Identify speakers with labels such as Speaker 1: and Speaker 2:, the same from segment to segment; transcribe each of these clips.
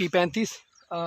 Speaker 1: P35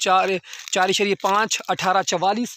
Speaker 1: 4.5 18 44,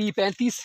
Speaker 1: P35,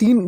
Speaker 1: 3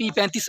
Speaker 1: P35